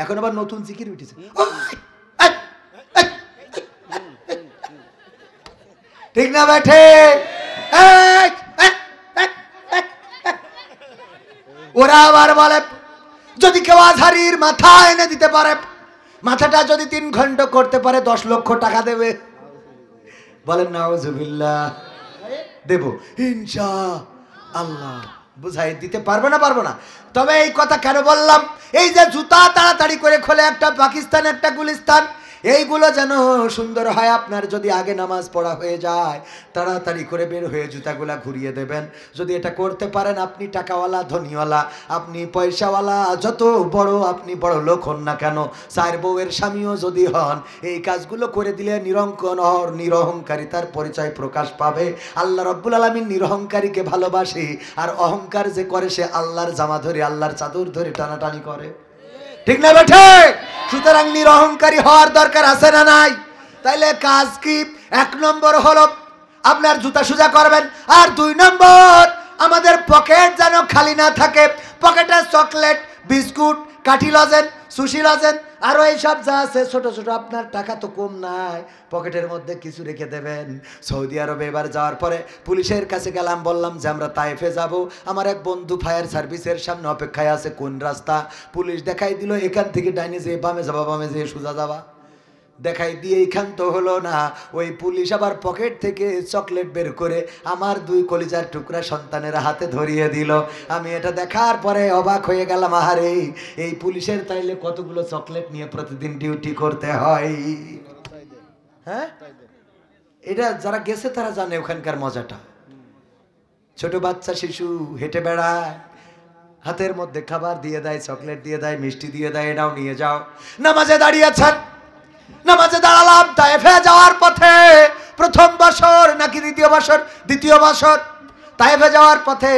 এখন আবার নতুন জিকির উঠেছে, ঠিক না বেঠে? ওরা আবার বলে যদি কেউ আজহারির মাথা এনে দিতে পারে, মাথাটা যদি 3 ঘন্টা করতে পারে 10 লক্ষ টাকা দেবে। বলেন নাউজুবিল্লাহ। দেব ইনশাআল্লাহ। বুঝাই দিতে পারবো না, পারবো না। তবে এই কথা কেন বললাম, এই যে জুতা তাড়াতাড়ি করে খোলে একটা পাকিস্তান একটা গুলিস্তান, এইগুলো যেন সুন্দর হয়। আপনার যদি আগে নামাজ পড়া হয়ে যায় তাড়াতাড়ি করে বের হয়ে জুতাগুলা ঘুরিয়ে দেবেন। যদি এটা করতে পারেন, আপনি টাকাওয়ালা ধনীওয়ালা, আপনি পয়সাওয়ালা, যত বড় আপনি বড় লোক হন না কেন, 4 বউয়ের স্বামীও যদি হন, এই কাজগুলো করে দিলে নিরহংকারিতার পরিচয় প্রকাশ পাবে। আল্লাহ রব্বুল আলামিন নিরহংকারীকে ভালোবাসে, আর অহংকার যে করে সে আল্লাহর জামা ধরে, আল্লাহর চাদর ধরে টানাটানি করে, ঠিক না বেঠে? সুতরাং নিরহংকারী হওয়ার দরকার আছে না নাই? তাইলে কাজ কি? 1 নম্বর হলো আপনার জুতা সোজা করবেন, আর 2 নম্বর আমাদের পকেট যেন খালি না থাকে। পকেটে চকলেট, বিস্কুট, কাঠি লজেন, সুশি লজেন, আরো এইসব যা আছে ছোট ছোট, আপনার টাকা তো কম নাই, পকেটের মধ্যে কিছু রেখে দেবেন। সৌদি আরবে এবার যাওয়ার পরে পুলিশের কাছে গেলাম, বললাম যে আমরা তায়েফে যাব, আমার এক বন্ধু ফায়ার সার্ভিসের সামনে অপেক্ষায় আছে, কোন রাস্তা? পুলিশ দেখাই দিল, এখান থেকে ডাইনে যেয়ে বামে যাবা, বামে যেয়ে সোজা যাবা। দেখাই দিয়ে এইখান তো হলো না, ওই পুলিশ আবার পকেট থেকে চকলেট বের করে আমার 2 কলিজার টুকরা সন্তানের হাতে ধরিয়ে দিল। আমি এটা দেখার পরে অবাক হয়ে গেলাম, আহারে এই পুলিশের তাইলে কতগুলো চকলেট নিয়ে প্রতিদিন ডিউটি করতে হয়। হ্যাঁ, এটা যারা গেছে তারা জানে ওখানকার মজাটা। ছোট বাচ্চা শিশু হেঁটে বেড়ায়, হাতের মধ্যে খাবার দিয়ে দেয়, চকলেট দিয়ে দেয়, মিষ্টি দিয়ে দেয়, এটাও নিয়ে যাও। নামাজে দাঁড়িয়েছেন, নামাজে দাঁড়ালাম তায়েফে যাওয়ার পথে, প্রথম বছর নাকি দ্বিতীয় বছর, দ্বিতীয় বছর তায়েফে যাওয়ার পথে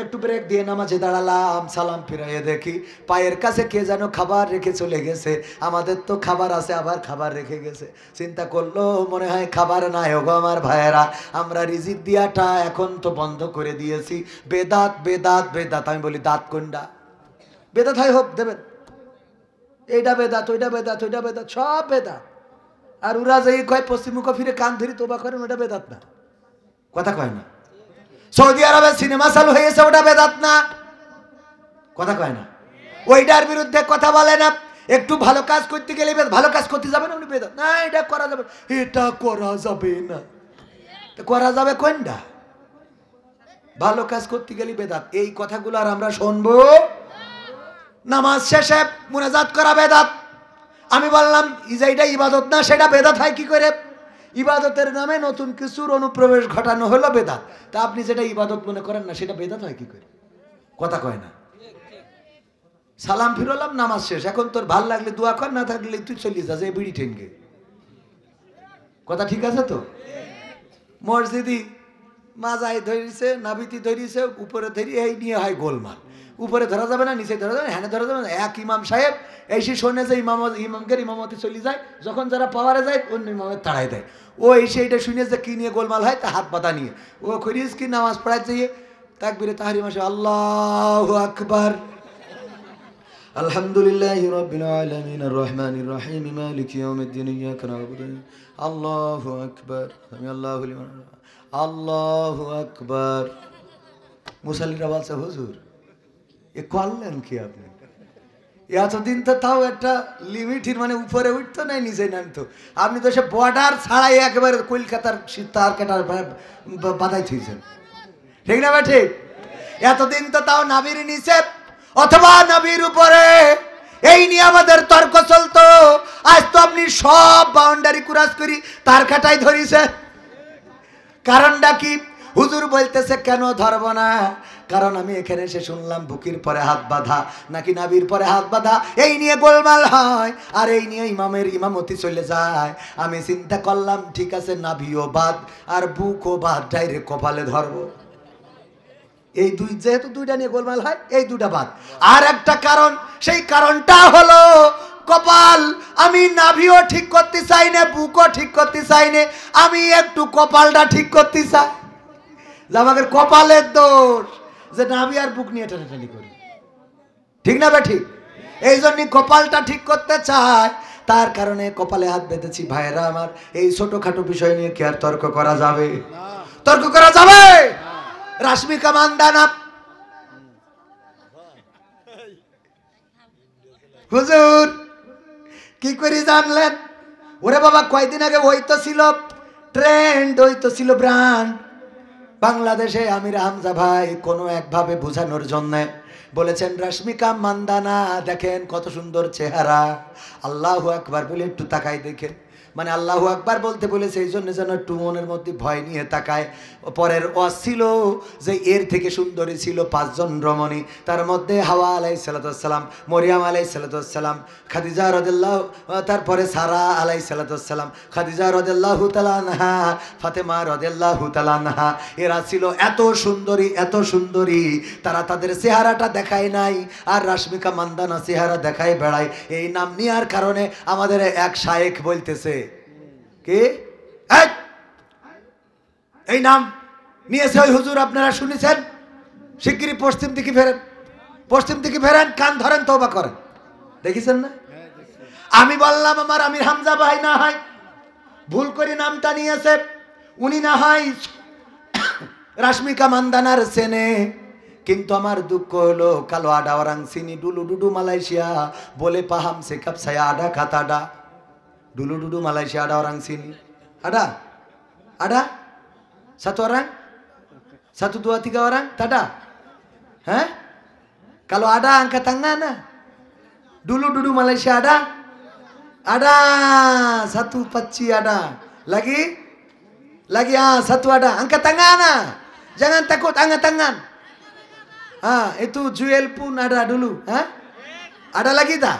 একটু ব্রেক দিয়ে নামাজে দাঁড়ালাম, সালাম ফিরাইয়ে দেখি পায়ের কাছে কে যেন খাবার রেখে চলে গেছে। আমাদের তো খাবার আছে, আবার খাবার রেখে গেছে। চিন্তা করলো মনে হয় খাবার নাই। ওগো আমার ভাইয়েরা, আমরা রিজিক দিয়াটা এখন তো বন্ধ করে দিয়েছি। বেদাত বেদাত বেদাত। আমি বলি দাঁত কোনটা? বেদাত হয় হোক দেবেন, এইটা বেদাত, ওইটা বেদাত, ওইটা বেদাত, সব বেদাত। আর ওরা যে কয় পশ্চিমমুখ ফিরে কান ধরি তোবা করেন, ওটা বেদাত না। কথা কয় না। সৌদি আরবে সিনেমা চালু হয়েছে, ওটা বেদাত না। কথা কয় না। ওইটার বিরুদ্ধে কথা বলে না। একটু ভালো কাজ করতে গেলে ভালো কাজ করতে যাবেন উনি বেদাত না, এটা করা যাবে, এটা করা যাবে না। করা যাবে কোনটা? ভালো কাজ করতে গেলে বেদাত। এই কথাগুলো আর আমরা শুনবো? নামাজ শেষে মুনাজাত করা বেদাত। আমি বললাম এটা ইবাদত না, সেটা বেদাত হয় কি করে? ইবাদতের নামে নতুন কিছুর অনুপ্রবেশ ঘটানো হলো বেদাত। তা আপনি যেটা ইবাদত মনে করেন না, সেটা বেদাত হয় কি করে? কথা কয় না। সালাম ফিরলাম, নামাজ শেষ। এখন তোর ভাল লাগলে দোয়া কর, না থাকলে তুই চলে যা, যে বিড়ি ঠেঙ্গে। কথা ঠিক আছে তো? মসজিদি মাজাই ধরিছে, নাবিতি ধরিছে, উপরে ধরি, এই নিয়ে হয় গোলমাল। উপরে ধরা যাবে না, নিচে ধরা যাবে না, হ্যাঁ ধরা যাবে না। এক ইমাম সাহেব এসে শোনে যে ইমামকে ইমামতি চলে যায়, যখন যারা পাওয়ারে যায় অন্য ইমামের তাড়াই দেয়। ও এসে এটা শুনে যে কি নিয়ে গোলমাল হয়, তা হাত পাতা নিয়ে ও করিস কি নামাজ পড়ায় যাইয়ে তাকবীরে তাহরিমা মাসে আল্লাহু আকবার, আলহামদুলিল্লাহি রাব্বিল আলামিন আর রহমানির রহিম মালিকি ইয়াউমিদ্দিন ইয়াকা না'বুদু আল্লাহু আকবার আমি আল্লাহু লিমান আল্লাহু আকবার। মুসাল্লিরা বলছে হুজুর এ করলেন কি আপনি? এতদিন তো তাও একটা লিমিটের, মানে উপরে উঠতো নাই নিচে নামতো। আপনি তো সে বর্ডার ছাড়াই একেবারে কলকাতার তার কাটার বাধাই থইছেন, ঠিক না ভাই? ঠিক। এতদিন তো তাও নাবির নিচে অথবা নবীর উপরে, এই নিয়ে আমাদের তর্ক চলতো। আজ তো আপনি সব বাউন্ডারি ক্রস করি তার কাটাই ধরিছে। কারণটা কি? হুজুর বলতেছে কেন ধরবো না? কারণ আমি এখানে এসে শুনলাম বুকির পরে হাত বাঁধা নাকি নাবির পরে হাত বাঁধা, এই নিয়ে গোলমাল হয়, আর এই নিয়ে ইমামের ইমামতি চলে যায়। আমি চিন্তা করলাম ঠিক আছে, নাভিও বাদ আর বুকও বাদ, ডাইরেক্ট কপালে ধরবো। এই দুই, যেহেতু দুইটা নিয়ে গোলমাল হয়, এই দুটা বাদ। আর একটা কারণ, সেই কারণটা হলো কপাল। আমি নাভিও ঠিক করতে চাই না, বুকও ঠিক করতে চাই না, আমি একটু কপালটা ঠিক করতে চাই। যে আমাদের কপালের দোষ যে নাভি আর বুক নিয়ে টানাটানি করি, ঠিক না ভাই? ঠিক। এই জন্যই কপালটা ঠিক করতে চায়, তার কারণে কপালে হাত বেঁধেছি। ভাইরা আমার, এই ছোটখাটো বিষয় নিয়ে কি আর তর্ক করা যাবে? তর্ক করা যাবে? রাশমিকা মান্দানা হুজুর কি করে জানলেন? ওরে বাবা, কয়দিন আগে ওই তো ছিল ট্রেন্ড, ওই তো ছিল ব্র্যান্ড বাংলাদেশে। আমির হামজা ভাই কোনো একভাবে বোঝানোর জন্য বলেছেন রাশমিকা মান্দানা দেখেন কত সুন্দর চেহারা, আল্লাহু আকবার বলে একটু তাকাই দেখেন। মানে আল্লাহু আকবার বলতে বলেছে এই জন্য যেন একটু মনের মধ্যে ভয় নিয়ে তাকায়। পরের ওয়াজ ছিল যে এর থেকে সুন্দরী ছিল 5 জন রমণী, তার মধ্যে হাওয়া আলাইহিসসালাম, মরিয়াম আলাইহিসসালাম, খাদিজা রাদিয়াল্লাহু, তারপরে সারা আলাইহিসসালাম, খাদিজা রাদিয়াল্লাহু তাআলা আনহা, ফাতেমা রাদিয়াল্লাহু তাআলা আনহা। এরা ছিল এত সুন্দরী, এত সুন্দরী, তারা তাদের চেহারাটা দেখায় নাই, আর রাশমিকা মান্দানা চেহারা দেখায় বেড়ায়। এই নাম নেওয়ার কারণে আমাদের এক শায়েখ বলতেছে কি এই নাম নিয়েছে ওই হুজুর, আপনারা শুনেছেন? শিগগিরই পশ্চিম দিকে ফেরেন, পশ্চিম দিকে ফেরেন, কান ধরেন, তওবা করেন। দেখেছেন না? আমি বললাম আমার আমির হামজা ভাই না হয় ভুল করে নামটা নিয়েছে, উনি না হয় রাশমিকা মান্দানার চেনে, কিন্তু আমার দুঃখ হলো কালো আডা ওরাং চিনি ডুলু ডুডু মালয়েশিয়া বলে পাহাম সে কাপ ছায়া আডা খাতাডা Dulu ডুডু Malaysia আডা orang sini ada ada satu orang 1 2 3 orang tak ada. Hah? Kalau ada angkat tangan nah. Dulu Malaysia ada ada 1 paci ada lagi satu ada, angkat tangan nah. Jangan takut, angkat tangan. Itu Juel pun ada dulu. Ada lagi tak?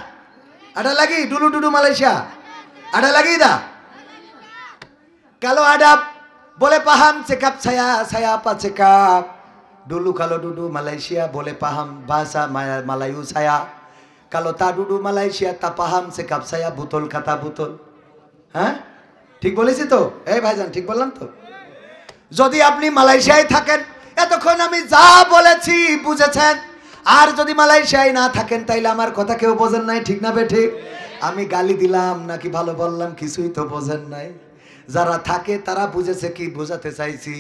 Ada lagi dulu Malaysia. Ada lagi tak? Kalau ada boleh paham cakap saya apa cakap. Dulu kalau duduk Malaysia boleh paham bahasa Melayu saya. Kalau tak duduk Malaysia tak paham cakap saya betul kata betul. ঠিক বলেছি তো? এই ভাইজান ঠিক বললাম তো? যদি আপনি মালয়েশিয়ায় থাকেন এতক্ষণ আমি যা বলেছি বুঝেছেন, আর যদি মালয়েশিয়ায় না থাকেন তাইলে আমার কথা কেউ বোঝেন নাই, ঠিক না বে ঠিক? আমি গালি দিলাম নাকি ভালো বললাম কিছুই তো বোঝেন নাই। যারা থাকে তারা বুঝেছে কি বোঝাতে চাইছি।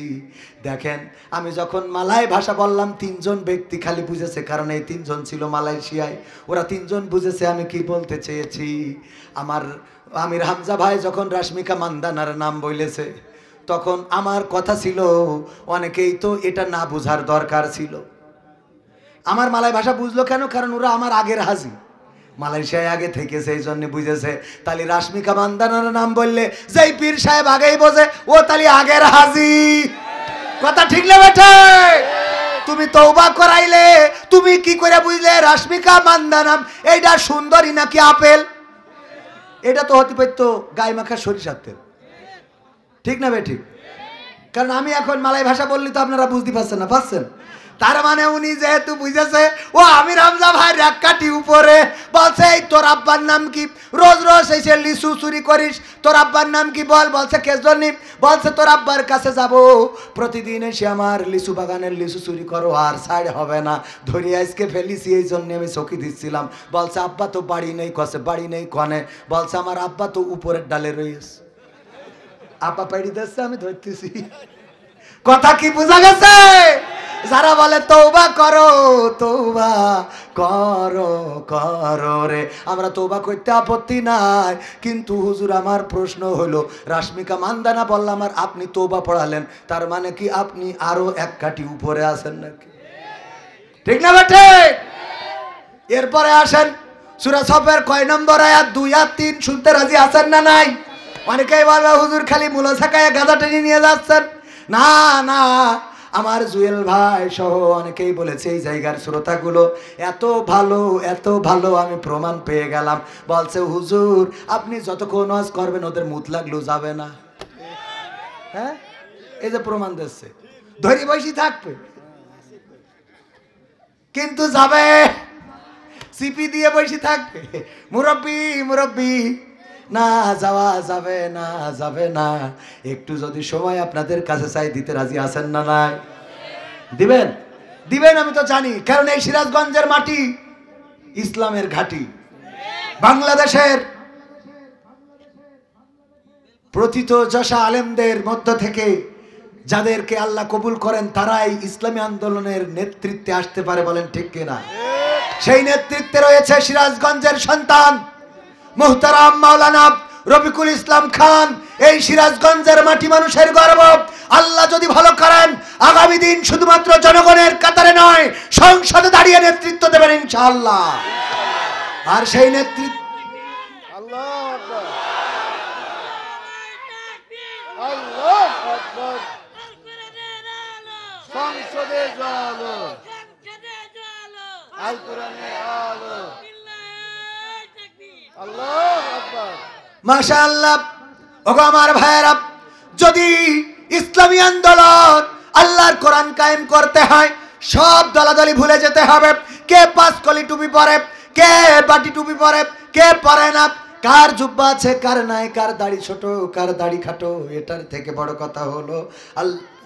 দেখেন আমি যখন মালয় ভাষা বললাম 3 জন ব্যক্তি খালি বুঝেছে, কারণ এই 3 জন ছিল মালয়েশিয়ায়, ওরা 3 জন বুঝেছে আমি কি বলতে চেয়েছি। আমার আমির হামজা ভাই যখন রাশমিকা মান্দানার নাম বলেছে তখন আমার কথা ছিল অনেকেই তো এটা না বুঝার দরকার ছিল। আমার মালয় ভাষা বুঝলো কেন? কারণ ওরা আমার আগের হাজি, মালয়েশিয়ায় আগে থেকে, সেই জন্য বুঝেছে। তাহলে রাশমিকা মান্দানার নাম বললে যেই পীর সাহেব আগেই বোঝে ও তাহলে আগের হাজি। কথা ঠিক না বেটা? তুমি তওবা করাইলে তুমি কি করে বুঝলে রাশমিকা মান্দানাম এইটা সুন্দরী নাকি আপেল? এটা তো হতে পারতো গায়ে মাখা সরিষার তেল, ঠিক না বে ঠিক? কারণ আমি এখন মালয় ভাষা বললি তো আপনারা বুঝতে পারছেন না, পাচ্ছেন? তার মানে উনি যেহেতু বুঝেছে ও আমির হামজা ভাই রাক্কাটি উপরে বলছে এই তোর আব্বার নাম কি? রোজ রোজ এসে লিচু চুরি করিস, তোর আব্বার নাম কি বল? বলছে কেজনি, বলছে তোর আব্বার কাছে যাব, প্রতিদিন এসে আমার লিচু বাগানের লিচু চুরি করো, আর সাইড হবে না, ধরি আজকে ফেলিছি, এই জন্য আমি চকি দিচ্ছিলাম। বলছে আব্বা তো বাড়ি নেই, কসে বাড়ি নেই কনে? বলছে আমার আব্বা তো উপরের ডালে রয়েছে, আব্বা পাড়ি দিচ্ছে আমি ধরতেছি। কথা কি বোঝা গেছে? যারা বলে তওবা করো, তওবা করো করো রে, আমরা তওবা করতে আপত্তি নাই, কিন্তু হুজুর আমার প্রশ্ন হলো রাশমিকা মান্দানা বললাম আর আপনি তওবা পড়ালেন, তার মানে কি আপনি আরো এক কাঠি উপরে আছেন নাকি? ঠিক না বেটে? এরপরে আসেন সূরা সফের কয় নম্বর আয়াত? 2 আর 3 শুনতে রাজি আছেন না নাই? অনেকেই বলবে হুজুর খালি মুলা ছাকায় গাদা টেনে নিয়ে যাচ্ছেন। না না, আমার জুয়েল ভাই সহ অনেকেই বলেছে এই জায়গার শ্রোতাগুলো এত ভালো, আমি প্রমাণ পেয়ে গেলাম। বলছে হুজুর আপনি যতক্ষণ ওয়াজ করবেন ওদের মুত লাগলেও যাবে না। হ্যাঁ, এই যে প্রমাণ দিচ্ছে, ধরি বসি থাকবে কিন্তু যাবে, সিপি দিয়ে বসে থাকবে, মুরব্বি না যাওয়া যাবে না, যাবে না। একটু যদি সময় আপনাদের কাছে চাই দিতে রাজি আছেন না নাই? দিবেন? দিবেন আমি তো জানি, কারণ এই সিরাজগঞ্জের মাটি ইসলামের ঘাঁটি। বাংলাদেশের প্রথিত যশা আলেমদের মধ্য থেকে যাদেরকে আল্লাহ কবুল করেন তারাই ইসলামী আন্দোলনের নেতৃত্বে আসতে পারে, বলেন ঠিক কিনা? সেই নেতৃত্বে রয়েছে সিরাজগঞ্জের সন্তান মুহতারাম মাওলানা রফিকুল ইসলাম খান। এই সিরাজগঞ্জের মাটি মানুষের গর্ব। আল্লাহ যদি ভালো করেন আগামী দিন শুধুমাত্র জনগণের কাতারে নয়, সংসদে দাঁড়িয়ে নেতৃত্ব দেবেন ইনশাআল্লাহ। আর সেই নেতৃত্ব সংসদে আলো, আল কোরআনে আলো, আল্লাহু আকবার। মাশাআল্লাহ। ওগো আমার ভাইয়েরা, যদি ইসলামী আন্দোলন আল্লাহর কোরআন কায়েম করতে হয় সব দলাদলি ভুলে যেতে হবে। কে পাঁচ কলি টুপি পরে, কে বাটি টুপি পরে, কে পরে না, কার জুব্বা আছে কার নাই, কার দাড়ি ছোট কার দাড়ি খাটো, এটার থেকে বড় কথা হলো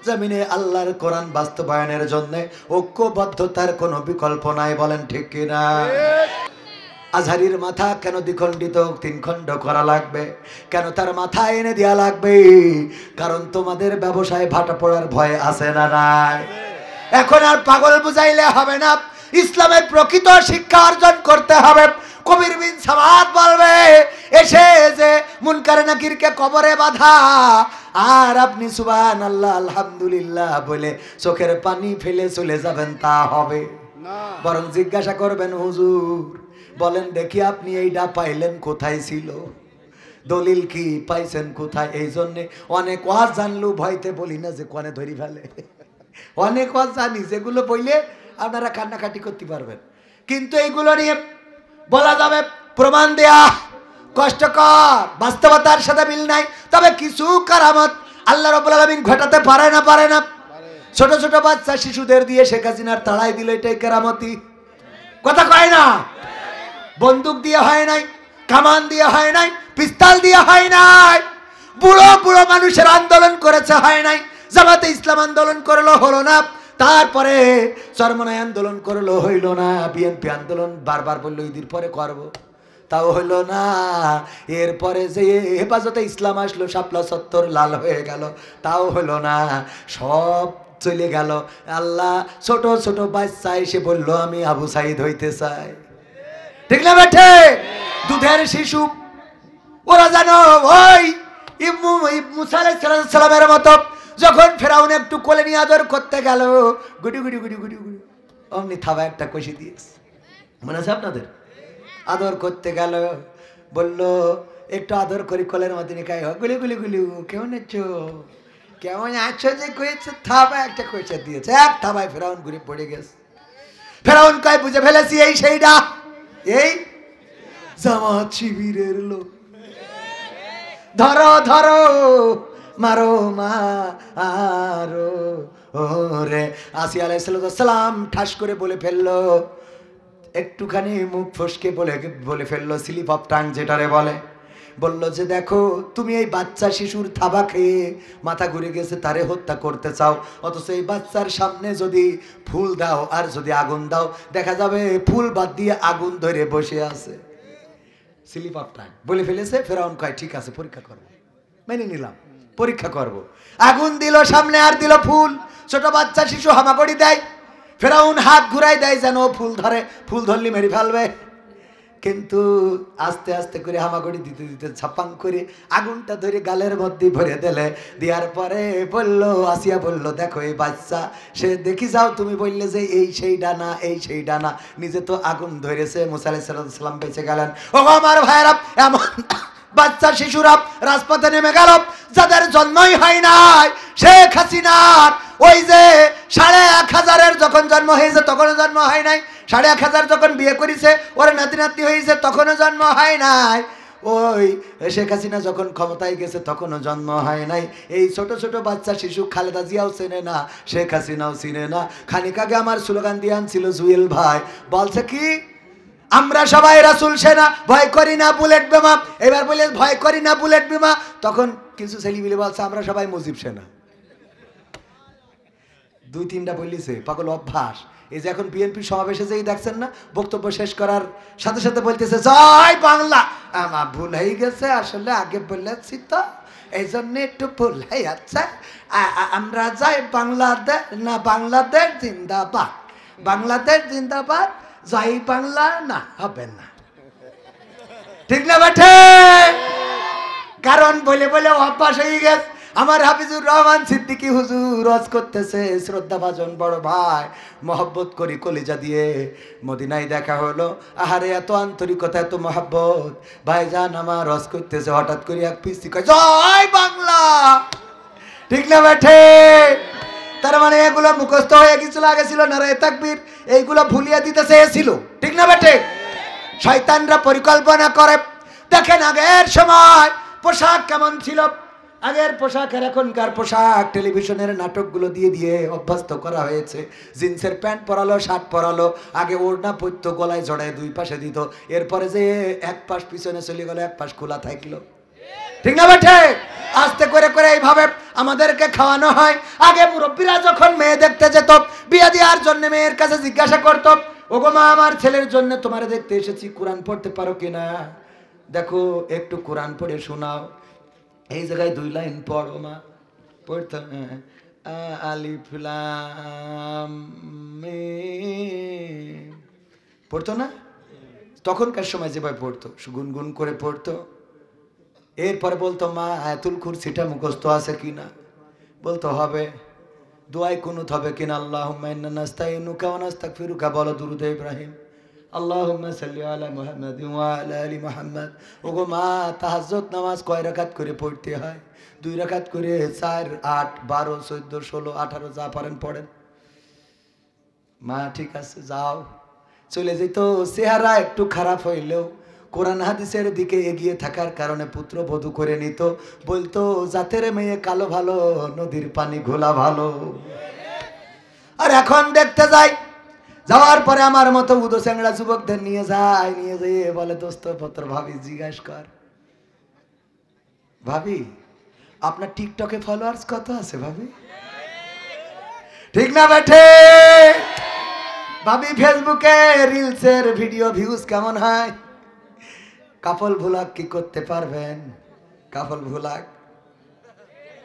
জমিনে আল্লাহর কোরআন বাস্তবায়নের জন্য ঐক্যবদ্ধতার কোনো বিকল্প নাই, বলেন ঠিক কিনা? আজহারির মাথা কেন দ্বিখণ্ডিত তিন খণ্ড করা লাগবে? কেন তার মাথা এনে দেওয়া লাগবে? কারণ তোমাদের ব্যবসায় ভাটা পড়ার ভয় আছে না নাই? এখন আর পাগল বুঝাইলে হবে না, ইসলামের প্রকৃত শিক্ষা অর্জন করতে হবে। কবির বিন সামাদ বলবে এসে যে মুনকার নাকিরকে কবরে বাঁধা, আর আপনি সুবহানাল্লাহ আলহামদুলিল্লাহ বলে চোখের পানি ফেলে চলে যাবেন, তা হবে না। বরং জিজ্ঞাসা করবেন, হুজুর বলেন দেখি আপনি এইটা পাইলেন কোথায় ছিল, দলিল কি পাইছেন কোথায়? এই জন্যে অনেক ওয়াজ জানলু ভয়তে বলি না যে কোনে ধরি ফেলে। অনেক ওয়াজ জানি যেগুলো বইলে আপনারা কান্নাকাটি করতে পারবেন, কিন্তু এইগুলো নিয়ে বলা যাবে প্রমাণ দেয়া কষ্টকর, বাস্তবতার সাথে মিল নাই। তবে কিছু কারামত আল্লাহ রাব্বুল আলামিন ঘটাতে পারে না, পারে না। ছোট ছোট বাচ্চা শিশুদের দিয়ে শেখ হাসিনার তাড়াই দিল, এটাই কেরামতি। কথা কয় না? বন্দুক দিয়ে হয় নাই, কামান দিয়ে হয় নাই, পিস্তল দিয়ে হয় নাই, বুড়ো বুড়ো মানুষের আন্দোলন করেছে, হয় নাই। জামাতে ইসলাম আন্দোলন করলো, হলো না। তারপরে চরমনাই আন্দোলন করলো, হইল না। বিএনপি আন্দোলন বারবার বললো ঈদের পরে করব, তাও হইল না। এরপরে যে হেফাজতে ইসলাম আসলো, শাপলা চত্বর লাল হয়ে গেল, তাও হইল না। সব চলে গেল। আল্লাহ ছোট ছোট বাচ্চা এসে বললো আমি আবু সাইদ হইতে চাই। ঠিক না বেঠে? দুধের শিশু ওরা জানো ওই মুসা আলাইহিস সালামের মতো যখন ফেরাউন একটু কোলে নিয়ে আদর করতে গেল, গুডি গুডি গুডি গুডি গুডি অমনি থাবা একটা কষি দিয়েছে, মনে আছে আপনাদের? আদর করতে গেল, বলল একটু আদর করি কোলের মধ্যে নিয়ে, গুলি গুলি গুলি কেমন আছো, কেমন আছো যে কয়েছে, থাবা একটা কষে দিয়েছে, এক থাবায় ফেরাউন ঘুরে পড়ে গেছে। ফেরাউন কয় বুঝে ফেলেছি এই সেইটা, এই জামাত শিবিরের লোক, ধরো ধরো মারো মারো রে। আসিয়া আলাইহিস সালাম ঠাস করে বলে ফেললো, একটুখানি মুখ ফসকে বলে ফেললো স্লিপ অফ টাং যেটারে বলে, বলল যে দেখো তুমি এই বাচ্চা শিশুর থাবা খেয়ে মাথা ঘুরে গেছে তারে হত্যা করতে চাও, অথচ এই বাচ্চার সামনে যদি ফুল দাও আর যদি আগুন দাও দেখা যাবে ফুল বাদ দিয়ে আগুন ধরে বসে আছে। স্লিপ অফ টাং বলে ফেলেছে। ফেরাউন কয় ঠিক আছে পরীক্ষা করবো, মেনে নিলাম, পরীক্ষা করব। আগুন দিল সামনে আর দিল ফুল। ছোট বাচ্চা শিশু হামাগুড়ি দেয়, ফেরাউন হাত ঘুরাই দেয় যেন ফুল ধরে, ফুল ধরলি মেরে ফেলবে। কিন্তু আস্তে আস্তে করে হামাগুড়ি দিতে দিতে ছাপাং করে আগুনটা ধরে গালের মধ্যে ভরে দিলে। দেওয়ার পরে বললো, আসিয়া বললো দেখো এই বাচ্চা সে দেখি যাও তুমি বললে যে এই সেই ডানা, এই সেই ডানা, নিজে তো আগুন ধরেছে। মুসা আলাইহিস সালাম বেঁচে গেলেন। ও আমার ভাইয়েরা, এমন বাচ্চা শিশুরা রাজপথে নেমে গেল যাদের জন্মই হয় নাই। শেখ হাসিনার ওই যে ১,৫০০ যখন জন্ম হয়েছে তখনও জন্ম হয় নাই, ১,৫০০ যখন বিয়ে করেছে ওর নাতি নাতি হয়েছে তখনও জন্ম হয় নাই, ওই শেখ হাসিনা যখন ক্ষমতায় গেছে তখনও জন্ম হয় নাই। এই ছোট ছোট বাচ্চা শিশু খালেদা জিয়াও চেনে না, শেখ হাসিনাও চিনে না। খানিক আগে আমার স্লোগান দিয়ে আনছিল জুয়েল ভাই, বলছে কি আমরা সবাই রাসূল সেনা, ভয় করি না বুলেট বোমা। এবার বলে ভয় করি না বুলেট বোমা, তখন কিছু ছেলেপিলে বলছে আমরা সবাই মুজিব সেনা। ২-৩টা বলিছে, পাগল অভ্যাস। এই যে এখন বিএনপি সমাবেশে যেই দেখছেন না, বক্তব্য শেষ করার সাথে সাথে বলতেছে জয় বাংলা। আমার ভুল হয়ে গেছে, আসলে আগে বলেছি তো, এই জন্য একটু ভুল হয়ে যাচ্ছে। আমরা যাই বাংলাদেশ, না বাংলাদেশ জিন্দাবাদ, বাংলাদেশ জিন্দাবাদ, জয় বাংলা না হবে না। ঠিক না বেঠে? কারণ বলে বলে অভ্যাস হয়ে গেছে। আমার হাফিজুর রহমান সিদ্দিকী হুজুর রজ করতেছে, শ্রদ্ধাভাজন বড় ভাই, মহব্বত করি কলিজা দিয়ে, মদিনায় দেখা হলো, আহারে এত আন্তরিকতা, এত মহব্বত, ভাইজান আমার রজ করতেছে, হঠাৎ করে এক পিস্তি কয় জয় বাংলা। ঠিক না বেঠে? তার মানে এগুলো মুখস্থ হয়ে গেছিল, আগে ছিল নারায়ে তাকবীর, এইগুলো ভুলিয়ে দিতে চেয়েছিল। ঠিক না বেঠে? শয়তানরা পরিকল্পনা করে। দেখেন আগের সময় পোশাক কেমন ছিল, আগের পোশাক আর এখনকার পোশাক, টেলিভিশনের নাটকগুলো দিয়ে দিয়ে অভ্যস্ত করা হয়েছে। জিন্সের প্যান্ট পরালো, শার্ট পরালো, আগে ওড়না পরতো, গলায় জড়ায় দুই পাশে দিত, এরপরে যে এক পাশ পিছনে চলে গেল, এক পাশ খোলা থাকলো। ঠিক না বেঠে? আস্তে করে করে এইভাবে আমাদেরকে খাওয়ানো হয়। আগে মুরব্বীরা যখন মেয়ে দেখতে যেত, বিয়ে দেওয়ার জন্য মেয়ের কাছে জিজ্ঞাসা করতো, ওগো মা, আমার ছেলের জন্য তোমার দেখতে এসেছি, কোরআন পড়তে পারো কিনা, দেখো একটু কোরআন পড়ে শোনাও, এই জায়গায় 2 লাইন পড়ো মা। পড়তো আলিফ লাম মিম, পড়তো না? তখনকার সময় যেভাবে পড়তো, গুনগুন করে পড়তো। এরপরে বলতো মা আয়াতুল কুরসিটা মুখস্থ আছে কিনা, বলতো হবে। দোয়ায় কুনুত হবে কিনা, আল্লাহুম্মা ইন্না নাস্তাইনুকা ওয়া নাস্তাগফিরুকা, বলো দুরূদে ইব্রাহিম, আল্লাহুম্মা সাল্লি আলা মুহাম্মাদ ওয়া আলা আলি মুহাম্মাদ। ওগো মা, তাহাজ্জুদ নামাজ কয় রাকাত করে পড়তে হয়? 2 রাকাত করে, 4, 8, 12, 14, 16, 18 যা পারেন পড়েন। মা ঠিক আছে যাও, চলে যেত। চেহারা একটু খারাপ হইলেও কোরআন হাদিসের দিকে এগিয়ে থাকার কারণে পুত্র বধূ করে নিত। বলতো জাতের মেয়ে কালো ভালো, নদীর পানি ঘোলা ভালো। আর এখন দেখতে যাই, যাওয়ার পরে আমার মতো উদো চ্যাংড়া যুবকদের নিয়ে যায়, নিয়ে যেয়ে বলে দোস্ত পত্র, ভাবি জিজ্ঞাসা কর, ভাবি আপনার টিকটকে ফলোয়ার্স কত আছে ভাবি? ঠিক না বেঠে? ভাবি ফেসবুকে রিলসের ভিডিও ভিউজ কেমন হয়? কাপল ভুলাক কি করতে পারবেন? কাপল ভুলাক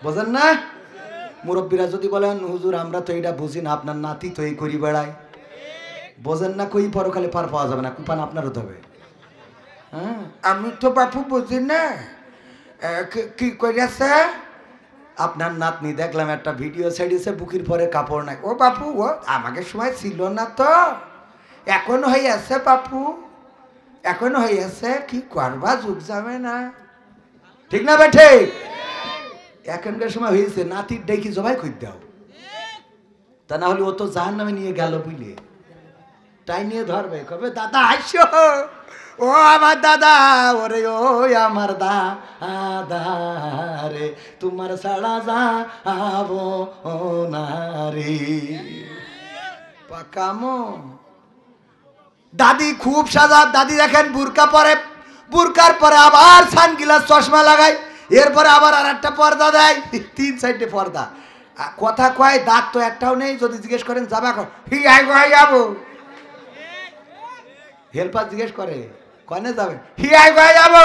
বোঝেন না? মুরব্বীরা যদি বলেন হুজুর আমরা তো এটা বুঝি না, আপনার নাতি তো এই করি বেড়ায়, বোঝেন না? কই পরকালে পার পাওয়া যাবে না, কুপান আপনারও তবে। হ্যাঁ, আমি তো বাপু বুঝি না, কি করেছে আপনার নাতনি? দেখলাম একটা ভিডিও ছেড়েছে, বুকির পরে কাপড় নাই। ও বাপু, ও আমাকে সময় ছিল না তো, এখন হয়ে আছে বাপু, এখন হয়ে আছে, কি করবা, যুগ যাবে না। ঠিক না বেঠে? এখনকার সময় হয়েছে, নাতির ডেকে জবাই করে দাও, তা না হলে ও তো জাহান্নামে নিয়ে গেল বুঝলে, তাই নিয়ে ধরবে, কবে দাদা আইসো, ও আমার দাদা, ওরে ও আমার দাদা রে, তোমার ছাড়া যাবো না রে। পাকামো দাদি খুব সাজা, দাদি দেখেন বুরকা পরে, বুরকার পরে আবার সানগ্লাস চশমা লাগায়, এরপরে আবার আর একটা পর্দা দেয়, 3 সাইডে পর্দা। কথা কয়, দাঁত তো একটাও নেই, যদি জিজ্ঞেস করেন যাবা কর, যাবো। হেল্পার জিজ্ঞেস করে কনে যাবে, যাবো,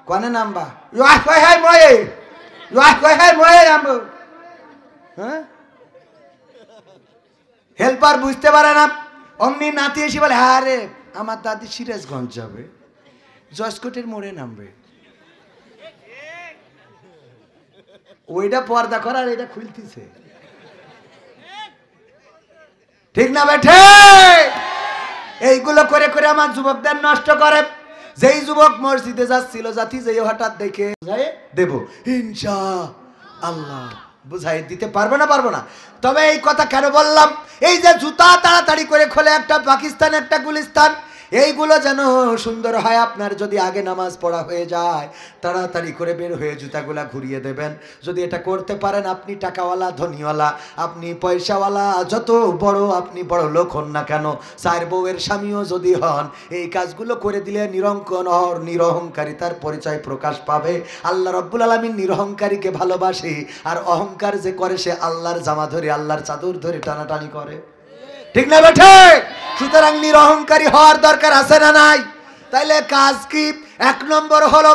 কনে নামবা, হ্যাঁ। হেল্পার বুঝতে পারে না, অমনি নাতি এসে বলে আরে আমার দাদি সিরাজগঞ্জ যাবে, জসকোটের মোড়ে নামবে। ওইটা পর্দা করার, এটা খুলতেছে। ঠিক না বেঠে? এইগুলো করে করে আমার যুবকদের নষ্ট করে। যেই যুবক মসজিদে যাচ্ছিল, জাতি যেই হঠাৎ দেখে দেব ইনশাআল্লাহ, বুঝাই দিতে পারবো না, পারবো না। তবে এই কথা কেন বললাম, এই যে জুতা তাড়াতাড়ি করে খোলে একটা পাকিস্তান একটা গুলিস্তান, এইগুলো যেন সুন্দর হয় আপনার যদি আগে নামাজ পড়া হয়ে যায় তাড়াতাড়ি করে বের হয়ে জুতাগুলা ঘুরিয়ে দেবেন। যদি এটা করতে পারেন আপনি টাকাওয়ালা ধনীওয়ালা আপনি পয়সাওয়ালা যত বড় আপনি বড় লোক হন না কেন চার বউয়ের স্বামীও যদি হন এই কাজগুলো করে দিলে নিরহংকারিতার পরিচয় প্রকাশ পাবে। আল্লাহ রব্বুল আলামিন নিরহংকারীকে ভালোবাসে আর অহংকার যে করে সে আল্লাহর জামা ধরে আল্লাহর চাদর ধরে টানাটানি করে, ঠিক না বেঠে? সুতরাং নিরহংকারী হওয়ার দরকার আছে না নাই? তাইলে কাজ কি? 1 নম্বর হলো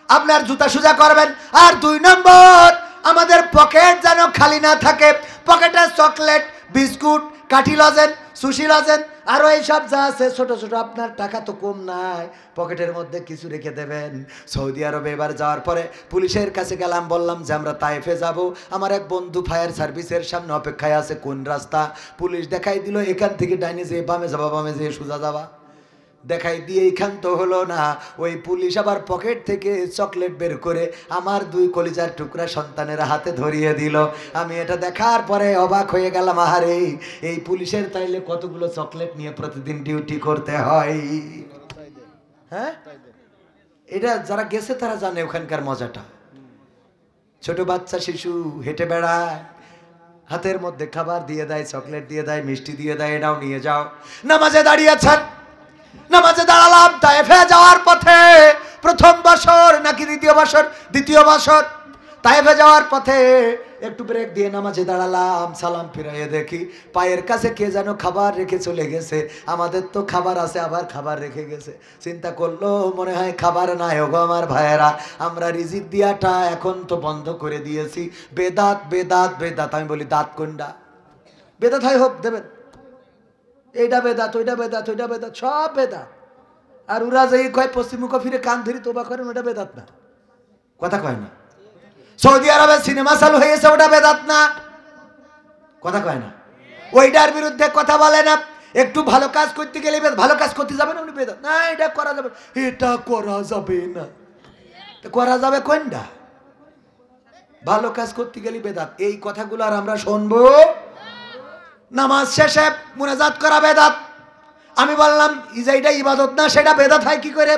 আপনার জুতা সোজা করবেন, আর 2 নম্বর আমাদের পকেট যেন খালি না থাকে। পকেটে চকলেট, বিস্কুট, কাঠি লজেন, সুশি লজেন আরো এইসব যা আছে ছোট ছোট, আপনার টাকা তো কম নাই, পকেটের মধ্যে কিছু রেখে দেবেন। সৌদি আরবে এবার যাওয়ার পরে পুলিশের কাছে গেলাম, বললাম যে আমরা তায়েফে যাব, আমার এক বন্ধু ফায়ার সার্ভিসের সামনে অপেক্ষায় আছে, কোন রাস্তা? পুলিশ দেখাই দিল এখান থেকে ডাইনে যেয়ে বামে যাবা, বামে যেয়ে সোজা যাবা। দেখাই দিয়ে এইখান তো হলো না, ওই পুলিশ আবার পকেট থেকে চকলেট বের করে আমার 2 কলিজার টুকরা সন্তানের হাতে ধরিয়ে দিল। আমি এটা দেখার পরে অবাক হয়ে গেলাম, আহারে এই পুলিশের তাইলে কতগুলো চকলেট নিয়ে প্রতিদিন ডিউটি করতে হয়। হ্যাঁ, এটা যারা গেছে তারা জানে ওখানকার মজাটা। ছোট বাচ্চা শিশু হেঁটে বেড়ায়, হাতের মধ্যে খাবার দিয়ে দেয়, চকলেট দিয়ে দেয়, মিষ্টি দিয়ে দেয়, এটাও নিয়ে যাও। নামাজে দাঁড়িয়েছেন, নামাজে দাঁড়ালাম তায়েফে যাওয়ার পথে, প্রথম বছর নাকি দ্বিতীয় বছর? দ্বিতীয় বছর। তায়েফে যাওয়ার পথে একটু ব্রেক দিয়ে নামাজে দাঁড়ালাম, সালাম ফিরাইয়ে দেখি পায়ের কাছে কে যেন খাবার রেখে চলে গেছে। আমাদের তো খাবার আছে, আবার খাবার রেখে গেছে। চিন্তা করলো মনে হয় খাবার নাই। ওগো আমার ভাইয়েরা, আমরা রিজিক দিয়াটা এখন তো বন্ধ করে দিয়েছি। বেদাত বেদাত বেদাত। আমি বলি দাঁত কোনটা? বেদাত হয় হোক দেবেন, এইটা বেদাত, ওইটা বেদাত, ওইটা বেদাত, সব বেদাত। আর ওরা যে কয় পশ্চিমমুখ ফিরে কান ধরি তোবা করেন, ওটা বেদাত না। কথা কয় না। সৌদি আরবে সিনেমা চালু হয়েছে, ওটা বেদাত না। কথা কয় না। ওইটার বিরুদ্ধে কথা বলে না। একটু ভালো কাজ করতে গেলে ভালো কাজ করতে যাবে না, উনি বেদাত না, এটা করা যাবে, এটা করা যাবে না। করা যাবে কোনটা? ভালো কাজ করতে গেলে বেদাত। এই কথাগুলো আর আমরা শুনবো? নামাজ শেষে মুনাজাত করা বেদাত। আমি বললাম এইটা ইবাদত না, সেটা বেদাত হয় কি করে?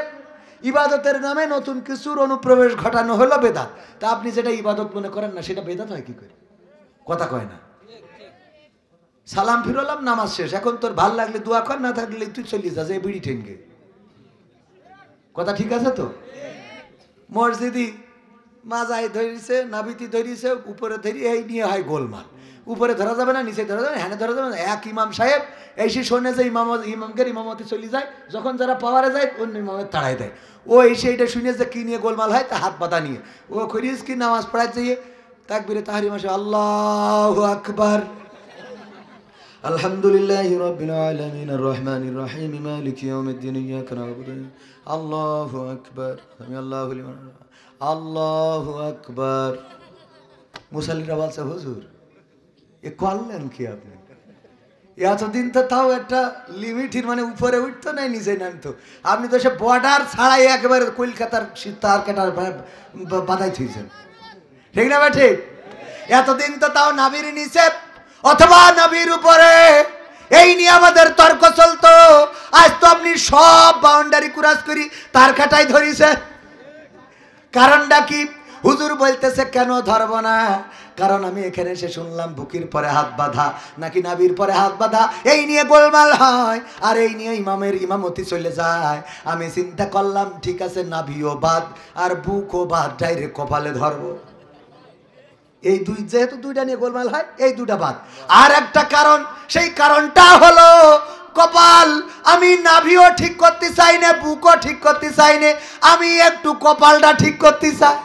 ইবাদতের নামে নতুন কিছুর অনুপ্রবেশ ঘটানো হলো বেদাত। তা আপনি যেটা ইবাদত মনে করেন না সেটা বেদাত হয় কি করে? কথা কয় না। সালাম ফিরলাম, নামাজ শেষ। এখন তোর ভাল লাগলে দোয়া কর, না থাকলে তুই চলি যা, যে বিড়ি ঠেঙ্গে। কথা ঠিক আছে তো? মসজিদি মাজাই ধরিছে, নাবিতি ধরিছে, উপরে ধরি, এই নিয়ে হয় গোলমাল। উপরে ধরা যাবে না, নিচে ধরা যাবে না, হ্যাঁ ধরা যাবে না। এক ইমাম সাহেব এসে শোনে যে ইমামকে ইমামতি চলে যায়, যখন যারা পাওয়ারে যায় অন্য ইমামের তাড়াই দেয়। ও এসে এটা শুনে যে কি নিয়ে গোলমাল হয়, তা হাত পাতা নিয়ে ও করিস কি নামাজ পড়ায় যাইয়ে তাকবীরে তাহরিমা মাসে আল্লাহু আকবার, আলহামদুলিল্লাহি রাব্বিল আলামিন আর রহমানির রহিম মালিকি ইয়াউমিদ্দিন ইয়াকা না'বুদু আল্লাহু আকবার আমি আল্লাহু লিমান আল্লাহু আকবার। মুসাল্লিরা বলছে হুজুর এ করলেন কি আপনি? এতদিন তো তাও একটা লিমিটের, মানে উপরে উঠতো নাই নিচে নামতো। আপনি তো সে বর্ডার ছাড়াই একেবারে কলকাতার তার কাটার বাধাই থুইছেন, ঠিক না ভাই? ঠিক। এতদিন তো তাও নাবির নিচে অথবা নাবির উপরে, এই নিয়ে আমাদের তর্ক চলতো। আজ তো আপনি সব বাউন্ডারি ক্রস করি তার কাটাই ধরিছে। কারণটা কি? হুজুর বলতেছে কেন ধরবো না? কারণ আমি এখানে এসে শুনলাম বুকির পরে হাত বাঁধা নাকি নাবির পরে হাত বাঁধা, এই নিয়ে গোলমাল হয় আর এই নিয়ে ইমামের ইমামতি চলে যায়। আমি চিন্তা করলাম ঠিক আছে, নাভিও বাদ আর বুকও বাদ, ডাইরেক্ট কপালে ধরবো। এই দুই, যেহেতু দুইটা নিয়ে গোলমাল হয়, এই দুটা বাদ। আর একটা কারণ, সেই কারণটা হলো কপাল। আমি নাভিও ঠিক করতে চাই না, বুকও ঠিক করতে চাই না, আমি একটু কপালটা ঠিক করতে চাই।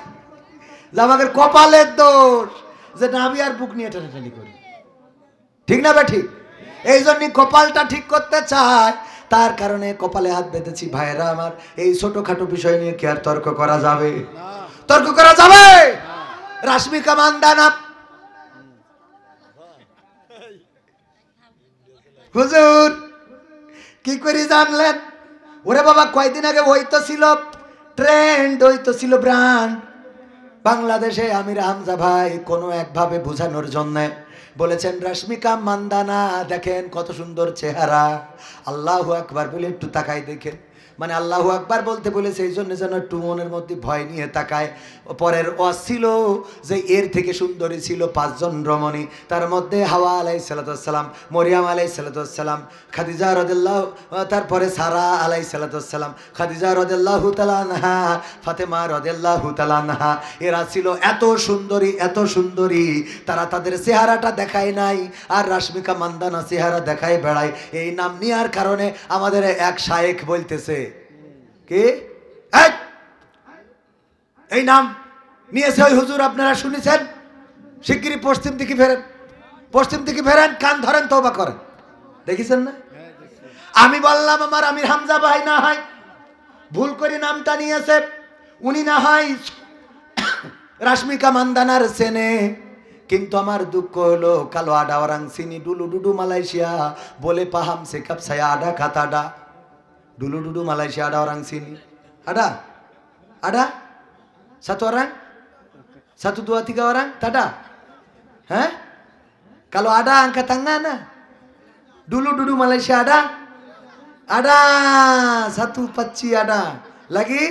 আমাদের কপালের দোষ যে নাভি আর বুক নিয়ে টানাটানি করি, ঠিক না? ঠিক। এই জন্য কপালটা ঠিক করতে চাই, তার কারণে কপালে হাত বেঁধেছি। ভাইরা আমার, এই ছোটখাটো বিষয় নিয়ে কি আর তর্ক করা যাবে? তর্ক করা যাবে? রাশমিকা মান্দানা হুজুর কি করে জানলেন? ওরে বাবা, কয়দিন আগে ওই তো ছিল ট্রেন্ড, ওই তো ছিল ব্র্যান্ড। বাংলাদেশে আমির হামজা ভাই কোনো একভাবে বোঝানোর জন্য বলেছেন রাশ্মিকা মান্দানা, দেখেন কত সুন্দর চেহারা। আল্লাহু আকবার বলে একটু তাকাই দেখেন, মানে আল্লাহু আকবার বলতে বলেছে এই জন্য যেন একটু মনের মধ্যে ভয় নিয়ে তাকায়। পরের ওয়াজ ছিল যে এর থেকে সুন্দরী ছিল 5 জন রমণী, তার মধ্যে হাওয়া আলাইহিসসালাম, মরিয়াম আলাইহিসসালাম, খাদিজা রাদিয়াল্লাহু, তারপরে সারা আলাইহিসসালাম, খাদিজা রাদিয়াল্লাহু তাআলা আনহা, ফাতেমা রাদিয়াল্লাহু তাআলা আনহা। এরা ছিল এত সুন্দরী, এত সুন্দরী, তারা তাদের চেহারাটা দেখায় নাই, আর রাশ্মিকা মান্দানা চেহারা দেখায় বেড়ায়। এই নাম নেওয়ার কারণে আমাদের এক শায়েখ বলতেছে, কে এই নাম নিয়েছে ওই হুজুর, আপনারা শুনেছেন? শিগগিরই পশ্চিম দিকে ফেরেন, পশ্চিম দিকে ফেরেন, কান ধরেন, তওবা করেন। দেখেছেন না? আমি বললাম আমার আমির হামজা ভাই না হয় ভুল করে নামটা নিয়েছে, উনি না হয় রাশ্মিকা মান্দানার সেনে, কিন্তু আমার দুঃখ হলো কালো আডা ওরাং সিনি ডুলু ডুডু মালয়েশিয়া বলে পাহাম সে কাপ ছায়া আডা খাতাডা, ডুলু ডুডু মালয়েশিয়া আডা ওরাং সিনি আডা আডা satu orang, 1, 2, 3 orang, tak ada? Hah? Kalau ada angkat tangan nah. Dulu Malaysia ada? Ada, 1 paci ada. Lagi?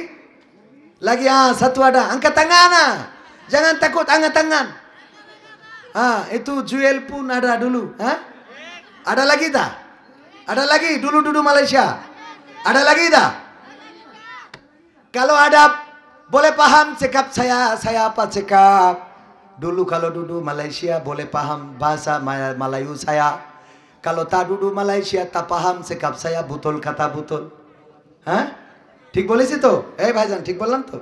Lagi 1 ada. Angkat tangan nah. Jangan takut, angkat tangan. Itu Juel pun ada dulu. Hah? Ada lagi tak? Ada lagi dulu Malaysia. Ada lagi tak? Kalau ada boleh paham cakap saya apa cakap dulu. Kalau duduk Malaysia boleh paham bahasa Melayu saya, kalau tak duduk Malaysia tak paham cakap saya, betul kata betul? হ্যাঁ ঠিক বলেছি তো? এই ভাইজান ঠিক বললাম তো?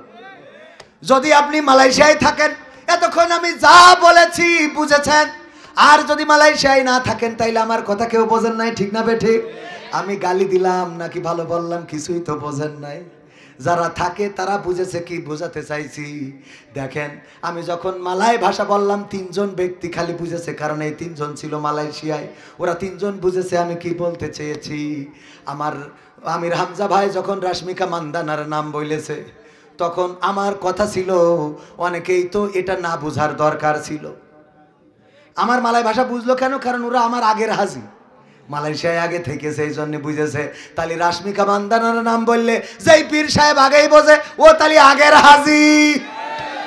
যদি আপনি মালয়েশিয়ায় থাকেন এতক্ষণ আমি যা বলেছি বুঝেছেন, আর যদি মালয়েশিয়ায় না থাকেন তাইলে আমার কথা কেউ বোঝেন নাই, ঠিক না বে ঠিক? আমি গালি দিলাম নাকি ভালো বললাম কিছুই তো বোঝেন নাই। যারা থাকে তারা বুঝেছে কি বোঝাতে চাইছি। দেখেন আমি যখন মালয় ভাষা বললাম 3 জন ব্যক্তি খালি বুঝেছে, কারণ এই 3 জন ছিল মালয়েশিয়ায়, ওরা 3 জন বুঝেছে আমি কি বলতে চেয়েছি। আমার আমির হামজা ভাই যখন রাশ্মিকা মান্দানার নাম বলেছে তখন আমার কথা ছিল অনেকেই তো এটা না বোঝার দরকার ছিল। আমার মালয় ভাষা বুঝলো কেন? কারণ ওরা আমার আগের হাজি, মালয়েশিয়ায় আগে থেকে, সেই জন্য বুঝেছে। তাহলে রাশ্মিকা মান্দানার নাম বললে যেই পীর সাহেব আগেই বোঝে ও তাহলে আগের হাজি।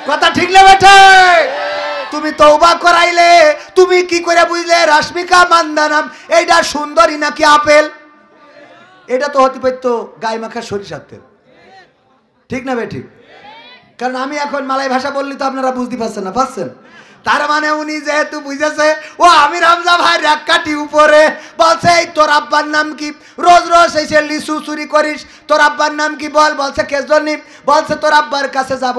কথা ঠিক না বেটা? তুমি তওবা করাইলে তুমি কি করে বুঝলে রাশ্মিকা মান্দানা এইটা সুন্দরী নাকি আপেল? এটা তো হতে পারতো গায়ে মাখা সরিষার তেল, ঠিক না বেঠিক? কারণ আমি এখন মালয় ভাষা বললি তো আপনারা বুঝতে পারছেন না, পাচ্ছেন? তার মানে উনি যেহেতু বুঝেছে ও আমির হামজা ভাই এক কাঠি উপরে বলছে এই তোর আব্বার নাম কি? রোজ রোজ এসে লিচু চুরি করিস, তোর আব্বার নাম কি বল? বলছে কেজনি, বলছে তোর আব্বার কাছে যাব,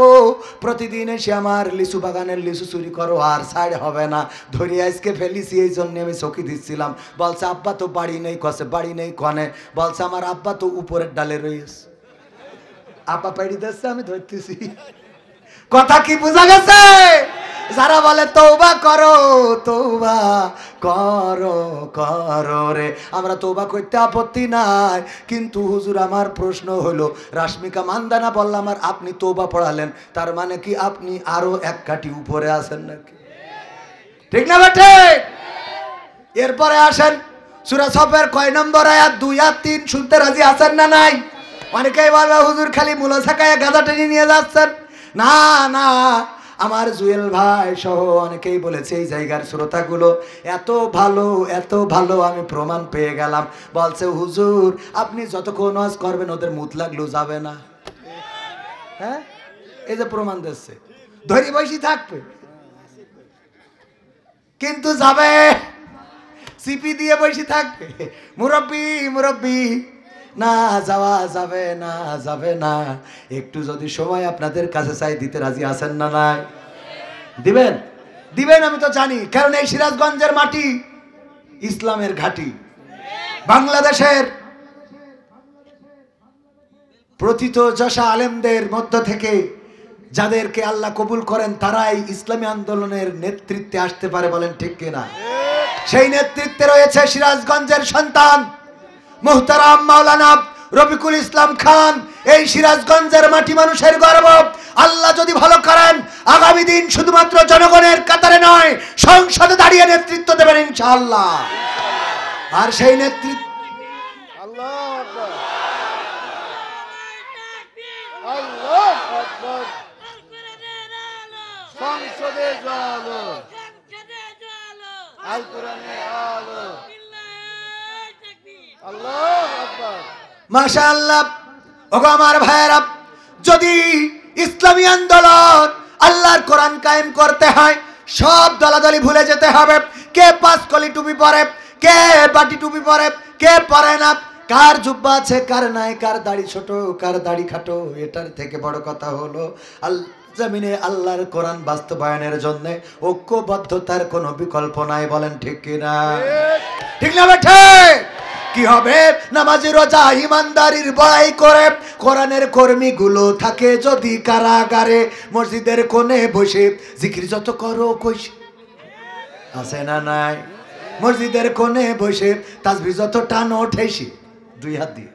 প্রতিদিন এসে আমার লিচু বাগানের লিচু চুরি করো, আর সাইড হবে না, ধরি আজকে ফেলিছি এই জন্য আমি চকি দিচ্ছিলাম। বলছে আব্বা তো বাড়ি নেই, কসে বাড়ি নেই কনে? বলছে আমার আব্বা তো উপরের ডালে রয়েছে, আব্বা পাড়ি দিচ্ছে আমি ধরতেছি। কথা কি বোঝা গেছে? যারা বলে তওবা করো, তওবা করো করো রে, আমরা তওবা করতে আপত্তি নাই, কিন্তু হুজুর আমার প্রশ্ন হলো রাশ্মিকা মান্দানা বললাম আর আপনি তওবা পড়ালেন, তার মানে কি আপনি আরো এক কাঠি উপরে আছেন নাকি? ঠিক না বেটে? এরপরে আসেন সূরা সফের কয় নম্বর আয়াত? 2 আর 3 শুনতে রাজি আছেন না নাই? অনেকেই বলবে হুজুর খালি মুলা ছাকায় গাদা টেনে নিয়ে যাচ্ছেন। না না, আমার জুয়েল ভাই সহ অনেকেই বলেছে এই জায়গার শ্রোতাগুলো এত ভালো, এত ভালো, আমি প্রমাণ পেয়ে গেলাম। বলছে হুজুর আপনি যতক্ষণ ওয়াজ করবেন ওদের মুত লাগলেও যাবে না। হ্যাঁ এই যে প্রমাণ দিচ্ছে, ধরি বসি থাকবে কিন্তু যাবে, সিপি দিয়ে বসে থাকবে। মুরব্বি মুরব্বি, না যাওয়া যাবে না, যাবে না। একটু যদি সময় আপনাদের কাছে চাই দিতে রাজি আছেন না? নাই দিবেন? দিবেন আমি তো জানি, কারণ এই সিরাজগঞ্জের মাটি ইসলামের ঘাঁটি। বাংলাদেশের প্রথিত যশা আলেমদের মধ্য থেকে যাদেরকে আল্লাহ কবুল করেন তারাই ইসলামী আন্দোলনের নেতৃত্বে আসতে পারে, বলেন ঠিক কিনা? সেই নেতৃত্বে রয়েছে সিরাজগঞ্জের সন্তান মুহতারাম মাওলানা রফিকুল ইসলাম খান এই সিরাজগঞ্জের মাটি মানুষের গর্ব। আল্লাহ যদি ভালো করেন আগামী দিন শুধুমাত্র জনগণের কাতারে নয়, সংসদে দাঁড়িয়ে নেতৃত্ব দেবেন ইনশাআল্লাহ। আর সেই নেতৃত্ব আল্লাহু আকবার, আল্লাহু আকবার। সংসদে আলো, আল কোরআনে আলো। আল্লাহু আকবার। মাশাআল্লাহ। ওগো আমার ভাইয়েরা, যদি ইসলামী আন্দোলন আল্লাহর কোরআন কায়েম করতে হয়, সব দলাদলি ভুলে যেতে হবে। কে পাঁচ কলি টুপি পরে, কে বাটি টুপি পরে, কে পরে না, কার জুব্বা আছে কার নাই, কার দাড়ি ছোট কার দাড়ি খাটো, এটার থেকে বড় কথা হলো জমিনে আল্লাহর কোরআন বাস্তবায়নের জন্য ঐক্যবদ্ধতার কোনো বিকল্প নাই। বলেন ঠিক কিনা? ঠিক না বেঠে? কি হবে নামাজি রোজা ইমানদারির বড়াই করে কোরআনের কর্মীগুলো থাকে যদি কারাগারে, মসজিদের কোণে বসে জিকির যত করো কইস আছে না নাই, মসজিদের কোণে বসে তাসবিহ যত টানো ঠেসি দুই হাত দিয়ে